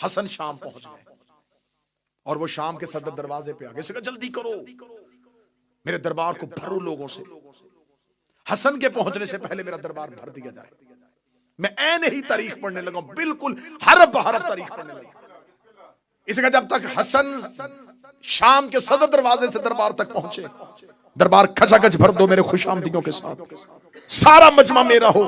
हसन शाम पहुंच गए और वो शाम के सदर दरवाजे पे आ गए। कहा जल्दी करो, मेरे दरबार को भरो लोगों से, हसन के पहुंचने से पहले मेरा दरबार भर दिया जाए। मैं ऐन ही तारीख पढ़ने लगा, बिल्कुल हरफ बहरफ तारीख पढ़ने लगा। इसका जब तक हसन शाम के सदर दरवाजे से दरबार तक पहुंचे, दरबार खचाखच भर दो मेरे खुशामदीयों के साथ, सारा मजमा मेरा हो,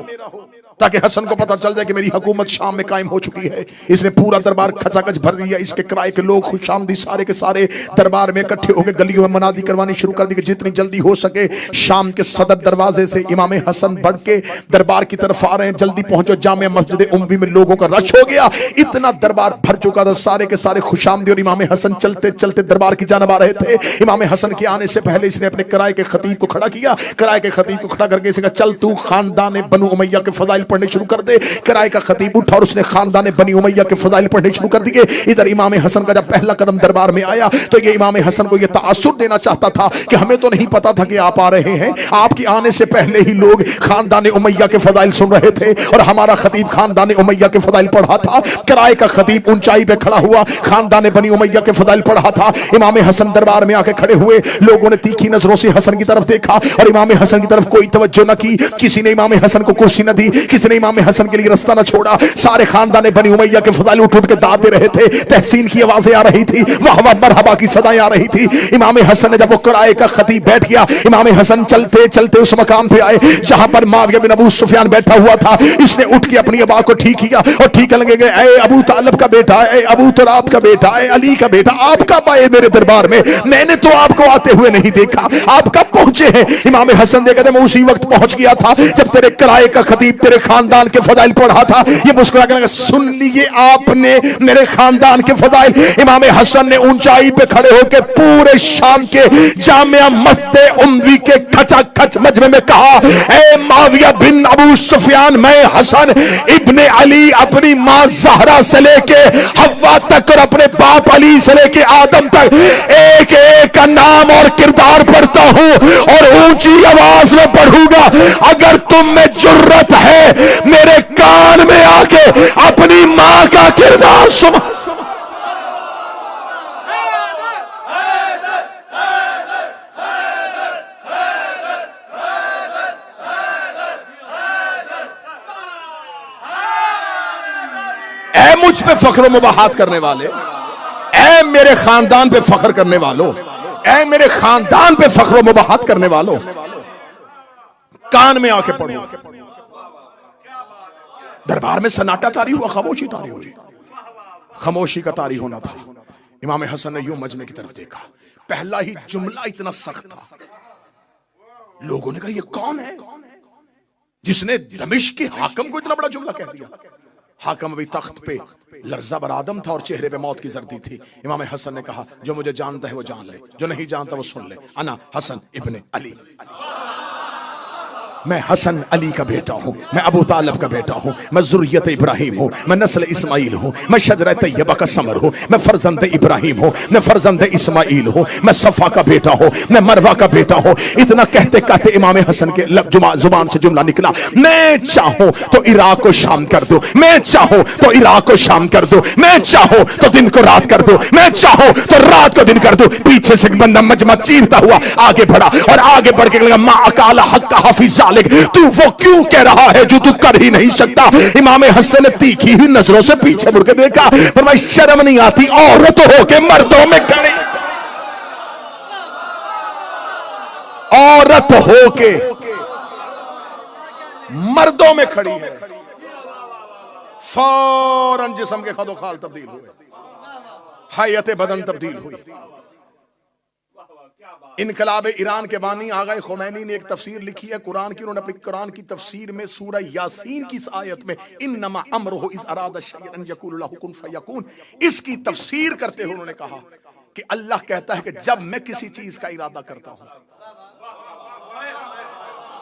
ताकि हसन को पता चल जाए कि मेरी हुकूमत शाम में कायम हो चुकी है। इसने पूरा दरबार खचाखच भर दिया। इसके किराए के लोग खुशामदी सारे के सारे दरबार में इकट्ठे होकर गलियों में मनादी करवानी शुरू कर दी कि जितनी जल्दी हो सके शाम के सदर दरवाजे से इमाम हसन बढ़ के दरबार की तरफ आ रहे हैं, जल्दी पहुंचो। जामिया मस्जिद उम्वी में लोगों का रश हो गया, इतना दरबार भर चुका था। सारे के सारे खुशामदी और इमाम हसन चलते चलते दरबार की जानब आ रहे थे। इमाम हसन के आने से पहले इसने अपने किराए के खतीब को खड़ा किया। किराए के खतीब को खड़ा करके इसने कहा चल तू खानदान बनु उमैया के फजाइल पढ़ने शुरू कर दे। किराए का खतीब उठा और उसने खानदान बनी उमैया के फजाइल पढ़ने शुरू कर दिए। इधर इमाम हसन का जब पहला कदम दरबार में आया तो ये इमाम हसन को ये तासुर देना चाहता था कि हमें तो नहीं पता था कि आप आ रहे हैं, आपके आने से पहले ही लोग खानदान उमैया के फजाइल सुन रहे थे और हमारा खतीब खानदान उमैया के फजाइल पढ़ा था। किराए का खतीब ऊंचाई पे खड़ा हुआ खानदान बनी उमैया के फजाइल पढ़ा था। इमाम हसन दरबार में आके खड़े हुए, लोगों ने तीखी नजरों से हसन की तरफ देखा और इमाम हसन की तरफ कोई तवज्जो न की। किसी ने इमाम हसन को कुर्सी न दी, किसी ने इमाम हसन के लिए रास्ता न छोड़ा। सारे खानदान बनी उमैया के फजाइल उठ उठ के दाद दे रहे थे। तहसीन की आवाजें आ रही थी, वाह वाह मरहबा की सदाएं आ रही थी। इमाम हसन ने जब वो किराए का खतीब बैठ गया, इमाम हसन चलते चलते उस मकाम पे आए जहां पर माविया बिन अबू सुफियान बैठा हुआ था। इसने उठ के अपनी आवाज को ठीक किया और ठीक लगे गए, ए अबू तालिब का बेटा, ए अबू तुराब का बेटा, ए अली का बेटा, आप कब आए मेरे दरबार में? मैंने तो आपको आते हुए नहीं देखा, आप कब पहुंचे हैं? इमाम हसन ने कहते मैं उसी वक्त पहुंच गया था जब तेरे किराए का खतीब तेरे खानदान के फजाइल पढ़ा था। ये मुस्कुरा के सुन लिए आपने मेरे खानदान के फजाइल। इमाम हसन ने ऊंचाई पे खड़े होकर पूरे शाम के जामिया मस्जिद उम्वी के खचाखच मजमे में कहा, ए माविया बिन अबू सुफियान, मैं हसन इब्ने अली अपनी मां ज़हरा से लेके हव्वा तक और अपने बाप अली से लेके आदम तक एक एक का नाम और किरदार पढ़ता हूं और ऊंची आवाज में पढ़ूंगा। अगर तुम में जुर्रत है मेरे कान में आके अपनी मां का किरदार सुन। ऐ मुझ पे फख्र मुबाहात करने वाले, ऐ मेरे खानदान पे फख्र करने वालों, ऐ मेरे खानदान पे फख्र मुबाहात करने वालों, कान में आके पढ़ो। दरबार में सन्नाटा तारी हुआ, खामोशी तारी हुई। खामोशी का तारी होना था। इमाम हसन ने यूं मजमे की तरफ देखा, पहला ही जुमला इतना सख्त था। लोगों ने कहा ये कौन है जिसने दमिश्क के हाकिम को इतना बड़ा जुमला कह दिया? हाकिम अभी तख्त पे लर्जा बर आदम था और चेहरे पे मौत की जर्दी थी। इमाम हसन ने कहा जो मुझे जानता है वो जान ले, जो नहीं जानता वो सुन ले। अना हसन इब्ने अली, मैं हसन अली का बेटा हूं, मैं अबू तालिब का बेटा हूं, मैं जुर्रियत इब्राहिम हूं, मैं नस्ल इस्माइल हूं, मैं शजरा तैयबा का समर हूं, मैं फर्जंद इब्राहिम हूं, मैं फर्जंद इस्माइल हूं, मैं सफा का बेटा हूं, मैं मरवा का बेटा हूं। इतना कहते कहते इमाम हसन के जुबान से जुमला निकला, मैं चाहूं तो इराक को शाम कर दूं, मैं चाहूं तो इराक को शाम कर दूं, मैं चाहूं तो दिन को रात कर दूं, मैं चाहूं तो रात को दिन कर दूं। पीछे से बंदा मजमा चीरता हुआ आगे बढ़ा और आगे बढ़ के लगा, मा अकाला हक का हाफिज तू वो क्यों कह रहा है जो तू कर ही नहीं सकता? इमाम हसन ने तीखी हुई नजरों से पीछे मुड़ के देखा, पर मैं शर्म नहीं आती औरत होके मर्दों में खड़ी, औरत होके मर्दों में खड़ी है। फौरन जिस्म के खदोखाल तब्दील हुए, हैयत बदन तब्दील हुई। इनकलाब ईरान के बानी आगा खुमैनी ने एक तफसीर लिखी है कुरान की। उन्होंने अपनी कुरान की तफसीर में सूरह यासीन की इस आयत में इन्नमा अम्रुहु इज़ अरादा शैअन यक़ूलु लहु कुन फयकून, इसकी तफसीर करते हुए उन्होंने कहा कि अल्लाह कहता है कि जब मैं किसी चीज का इरादा करता हूं,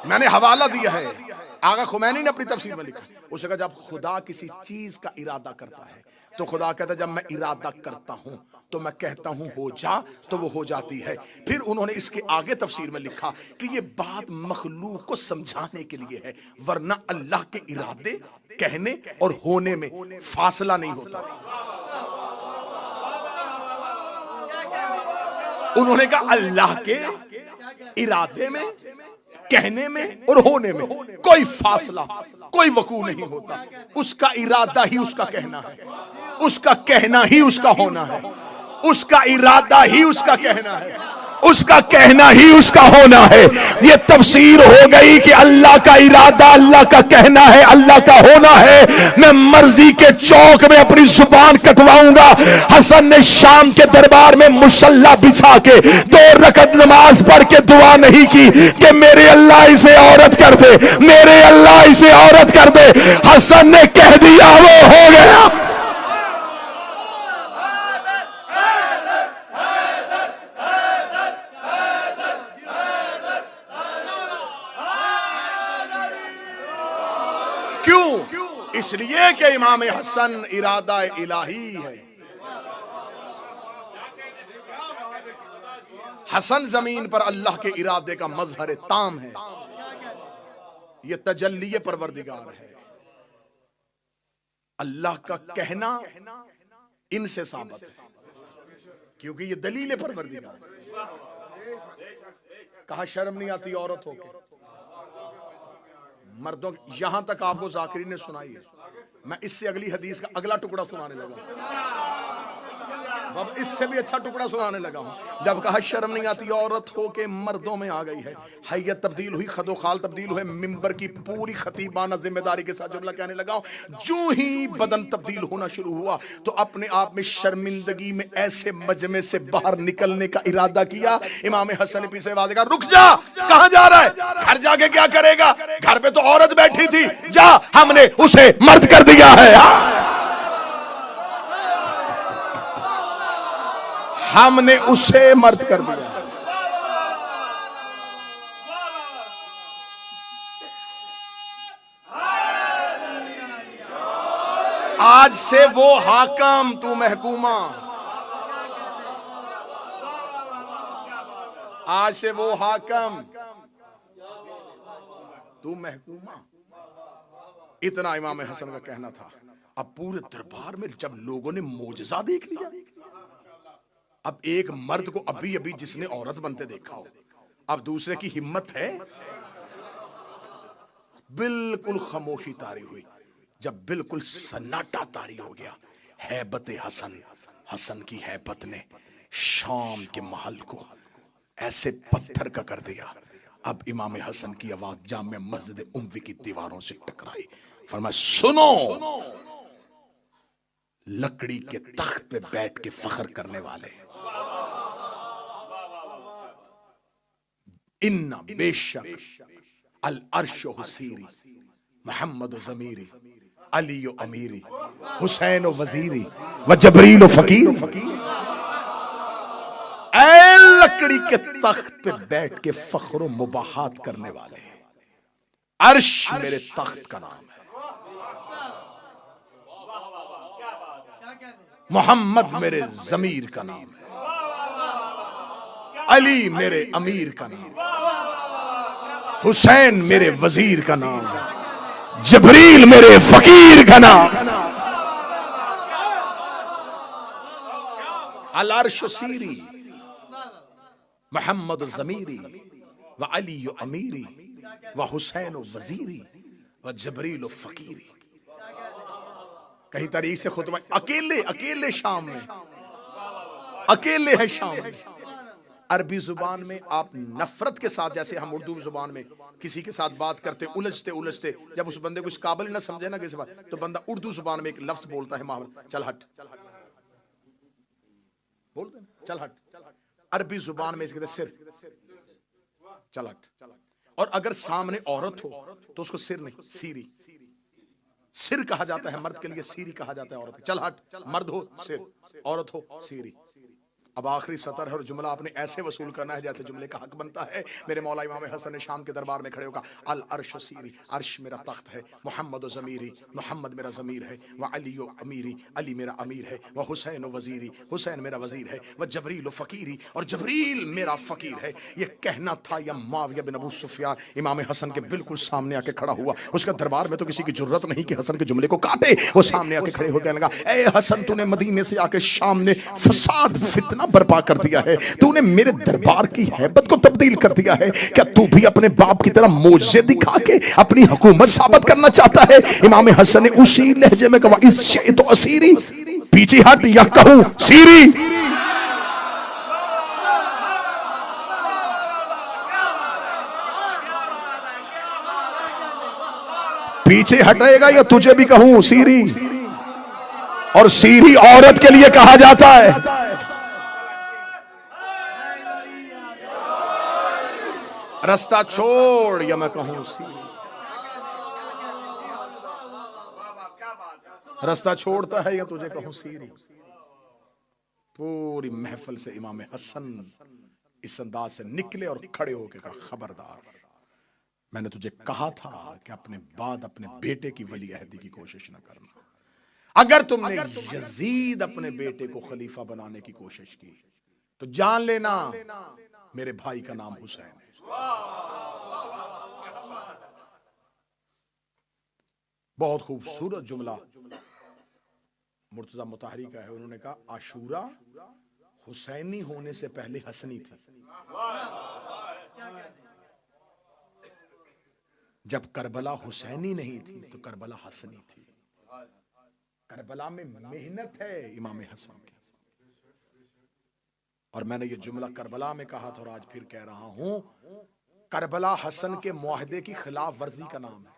मैंने हवाला दिया है, आगा खुमैनी ने अपनी तफसीर में लिखा, उसने कहा जब खुदा किसी चीज का इरादा करता है तो खुदा कहता है जब मैं इरादा करता हूं तो मैं कहता हूं हो जा तो वो हो जाती है। फिर उन्होंने इसके आगे तफसीर में लिखा कि ये बात मखलूक को समझाने के लिए है, वरना अल्लाह के इरादे कहने और होने में फासला नहीं होता। उन्होंने कहा अल्लाह के इरादे में, कहने में और होने में कोई फासला, कोई वकू नहीं होता। उसका इरादा ही उसका कहना है, उसका कहना ही उसका होना है, उसका इरादा ही उसका कहना है, उसका कहना ही उसका होना है। ये तफसीर हो गई कि अल्लाह का इरादा अल्लाह का कहना है, अल्लाह का होना है। मैं मर्जी के चौक में अपनी जुबान कटवाऊंगा। हसन ने शाम के दरबार में मुसल्ला बिछा के 2 रकत नमाज पढ़ के दुआ नहीं की कि मेरे अल्लाह इसे औरत कर दे, मेरे अल्लाह इसे औरत कर दे। हसन ने कह दिया, वो हो गया। इसलिए कि इमाम हसन इरादा इलाही है। हसन जमीन पर अल्लाह के इरादे का मजहर ताम है। यह तजल्ली परवरदिगार है। अल्लाह का कहना इनसे साबित है, क्योंकि ये दलील परवरदिगार है। कहा शर्म नहीं आती औरत होके मर्दों। यहां तक आपको जाकिरी ने सुनाई है, मैं इससे अगली हदीस का अगला टुकड़ा सुनाने लगा। अब इससे भी अच्छा टुकड़ा सुनाने लगा हूं। जब कहा शर्म नहीं आती औरत हो के मर्दों में आ गई है, हैयत तब्दील हुई, खदो खाल तब्दील हुए, मिंबर की पूरी खतीबाना जिम्मेदारी के साथ जुमला कहने लगा। जो ही बदन तब्दील होना शुरू हुआ तो अपने आप में शर्मिंदगी में ऐसे मजमे से बाहर निकलने का इरादा किया। इमाम हसन ने पीछे आवाज कहा, रुक जा, कहां जा रहा है? घर जाके क्या करेगा? घर पे तो औरत बैठी थी, जा, हमने उसे मर्द कर दिया है। हमने उसे मर्द कर दिया। आज से वो हाकम, तू महकूमा। आज से वो हाकम, तू महकूमा। इतना इमाम हसन का कहना था। अब पूरे दरबार में जब लोगों ने मोजज़ा देख लिया, अब एक मर्द को अभी अभी जिसने औरत बनते देखा हो, अब दूसरे की हिम्मत है? बिल्कुल खामोशी तारी हुई। जब बिल्कुल सन्नाटा तारी हो गया, हैबत हसन, हसन की हैबत ने शाम के महल को ऐसे पत्थर का कर दिया। अब इमाम हसन की आवाज जामे मस्जिद उम्वी की दीवारों से टकराई। फरमाया, सुनो, लकड़ी के तख्त पे बैठ के फख्र करने वाले, इन्ना बेशक अल अर्शो हुसीरी, मोहम्मद ज़मीरी, अली अमीरी, हुसैन वजीरी व जबरील फकीर। ऐ लकड़ी के तख्त पे बैठ के फख्र मुबाहात करने वाले, अर्श मेरे तख्त का नाम है, मोहम्मद मेरे जमीर का नाम है, अली मेरे अमीर का नाम, हुसैन मेरे वजीर का नाम है, जबरील मेरे फकीर का नाम। अल अर्श सीरी, मोहम्मद ज़मीरी व अली अमीरी व हुसैन वजीरी व जबरील फकीरी। कहीं तारीख से खुतबा अकेले अकेले शाम में, अकेले है शाम में। अरबी जुबान में आप नफरत के साथ, जैसे हम उर्दू जुबान में किसी के साथ बात करते उलझते उलझते, जब उस बंदे को इस काबिल ना समझे ना किसी बात, तो बंदा उर्दू जुबान में एक लफ्ज बोलता है, माहौल, चल हट, बोलते हैं चल हट। अरबी जुबान में इसके सिर, चल हट। और अगर सामने औरत हो तो उसको सिर नहीं, सीरी, सिर कहा जाता है मर्द के लिए, सीरी कहा जाता है औरत। चल हट, मर्द हो सिर, औरत हो सीरी। अब आखिरी सतर है और जुमला आपने ऐसे वसूल करना है जैसे जुमले का हक बनता है। मेरे मौला इमाम हसन ने शाम के दरबार में खड़े होकर, अल अर्श सीरी, अर्श मेरा तख्त है, मोहम्मद ज़मीरी, मोहम्मद मेरा ज़मीर है, व अली अमीरी, अली मेरा अमीर है, व हुसैन वजीरी, हुसैन मेरा वजीर है, व जबरील फकीरी, और जबरील मेरा फकीर है। ये कहना था या मुआविया बिन अबू सुफियान इमाम हसन के बिल्कुल सामने आके खड़ा हुआ। उसका दरबार में तो किसी की जुर्रत नहीं कि हसन के जुमले को काटे। वो सामने आके खड़े हो गए, लगा, ए हसन, तूने मदीने से आके शाम ने फसाद फितना इन्कलाब बर्पा कर दिया है, तूने मेरे दरबार की हैबत को तब्दील कर दिया है। क्या तू भी अपने बाप की तरह मोजे दिखा के अपनी हुकूमत साबित करना चाहता है? इमाम हसन ने उसी लहजे में कहा, इस शे तो असीरी, पीछे हट या कहूं सीरी। पीछे हटेगा या तुझे भी कहूं सीरी। और सीरी औरत के लिए कहा जाता है। रास्ता छोड़ या मैं कहूं सीरी। रास्ता छोड़ता है या तुझे कहूं सीरी। पूरी महफिल से इमाम हसन इस अंदाज से निकले और खड़े होकर कहा, खबरदार, मैंने तुझे कहा था कि अपने बाद अपने बेटे की वली अहदी की कोशिश न करना। अगर तुमने यजीद अपने बेटे को खलीफा बनाने की कोशिश की तो जान लेना मेरे भाई का नाम हुसैन है। बहुत खूबसूरत जुमला मुर्तजा मुताहरी का है। उन्होंने कहा, आशूरा हुसैनी होने से पहले हसनी थी। जब करबला हुसैनी नहीं थी तो करबला हसनी थी। करबला में मेहनत है इमाम हसन की। और मैंने ये जुमला करबला में कहा था और आज फिर कह रहा हूं, करबला हसन के मुआहदे की खिलाफ वर्जी का नाम है।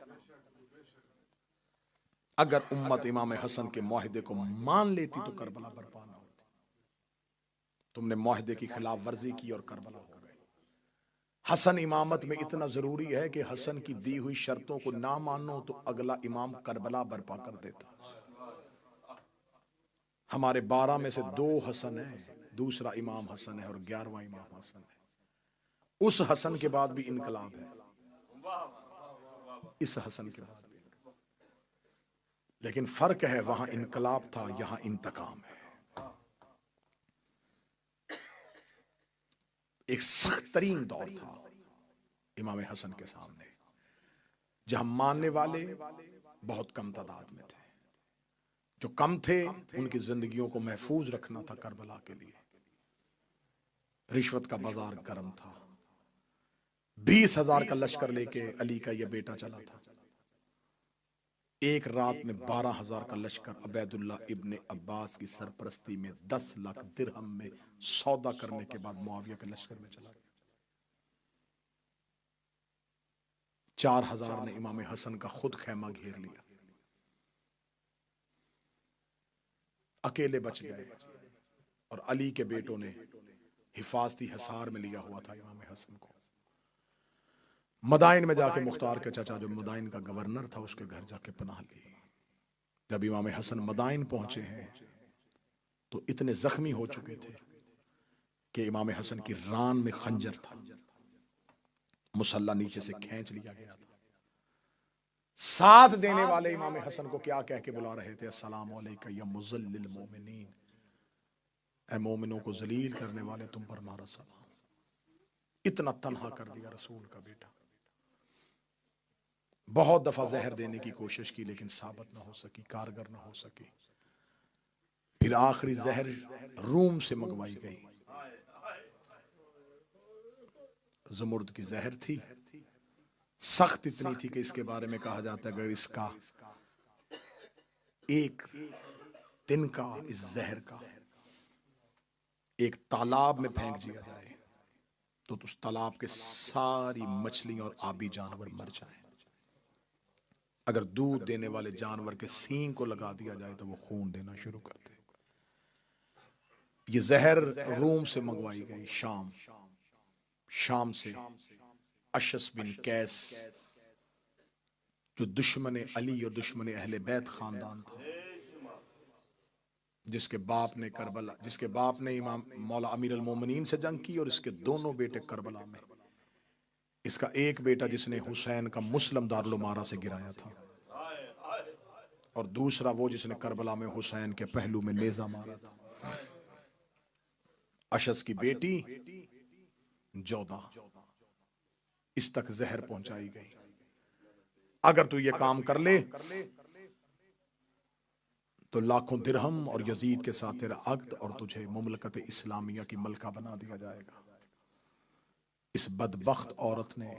अगर उम्मत इमाम हसन के मुआहदे को मान लेती तो करबला बर्पा ना होती। तुमने मुआहदे की खिलाफ वर्जी की और करबला हो गए। हसन इमामत में इतना जरूरी है कि हसन की दी हुई शर्तों को ना मानो तो अगला इमाम करबला बर्पा कर देता। हमारे 12 में से 2 हसन है, दूसरा इमाम हसन है और 11वां इमाम हसन है। उस हसन के बाद भी इनकलाब है, इस हसन के बाद भी। लेकिन फर्क है, वहां इनकलाब था, यहां इंतकाम है। एक सख्त तरीन दौर था इमाम हसन के सामने, जहां मानने वाले बहुत कम तादाद में थे। जो कम थे उनकी जिंदगियों को महफूज रखना था करबला के लिए। रिश्वत का बाजार गर्म था। 20,000 का लश्कर लेके अली का यह बेटा चला था। एक रात में 12,000 का लश्कर अबैदुल्ला इब्ने अब्बास की सरपरस्ती में 10 लाख दिरहम में सौदा करने के बाद मुआविया के लश्कर में चला गया। 4,000 ने इमाम हसन का खुद खैमा घेर लिया, अकेले बच गए। और अली के बेटों ने हिफाजती हिसार में लिया हुआ था इमाम हसन को। मदाइन में जाके मुख्तार के चाचा जो मदाइन का गवर्नर था उसके घर जाके पनाह ली। जब इमाम हसन मदाइन पहुंचे हैं तो इतने जख्मी हो चुके थे कि इमाम हसन की रान में खंजर था, मुसल्ला नीचे से खींच लिया गया था। साथ देने वाले इमाम हसन को क्या कह के बुला रहे थे, अस्सलाम अलैका या मुज़ल्लिल मोमिनीन, ऐ मोमिनों को जलील करने वाले तुम पर हमारा सलाम। इतना तन्हा कर दिया रसूल का बेटा। बहुत दफा जहर देने की कोशिश की लेकिन साबित ना हो सकी, कारगर ना हो सकी। फिर आखिरी जहर रूम से मंगवाई गई। ज़मुर्द की जहर थी, सख्त इतनी थी कि इसके बारे में कहा जाता है अगर इसका एक तिनका इस जहर का एक तालाब में फेंक दिया जाए तो उस तालाब के सारी मछलियां और आबी जानवर मर जाएं। अगर दूध देने वाले जानवर के सींग को लगा दिया जाए तो वो खून देना शुरू कर दे। ये जहर रूम से मंगवाई गई, शाम से। अशस बिन कैस जो दुश्मन अली और दुश्मन अहले बैत खानदान था, जिसके बाप ने इमाम मौला अमीर अल मोमिनीन से जंग की और इसके दोनों बेटे करबला में। इसका एक बेटा जिसने हुसैन का मुस्लिम दारुल उमारा से गिराया था और दूसरा वो जिसने करबला में हुसैन के पहलू में नेजा मारा था। अशस की बेटी जोधा, इस तक जहर पहुंचाई गई। अगर तू ये काम कर ले तो लाखों दिरहम और यजीद के साथ तेरा अक्द और तुझे मुमलकत इस्लामिया की मलका बना दिया जाएगा। इस बदबख्त औरत ने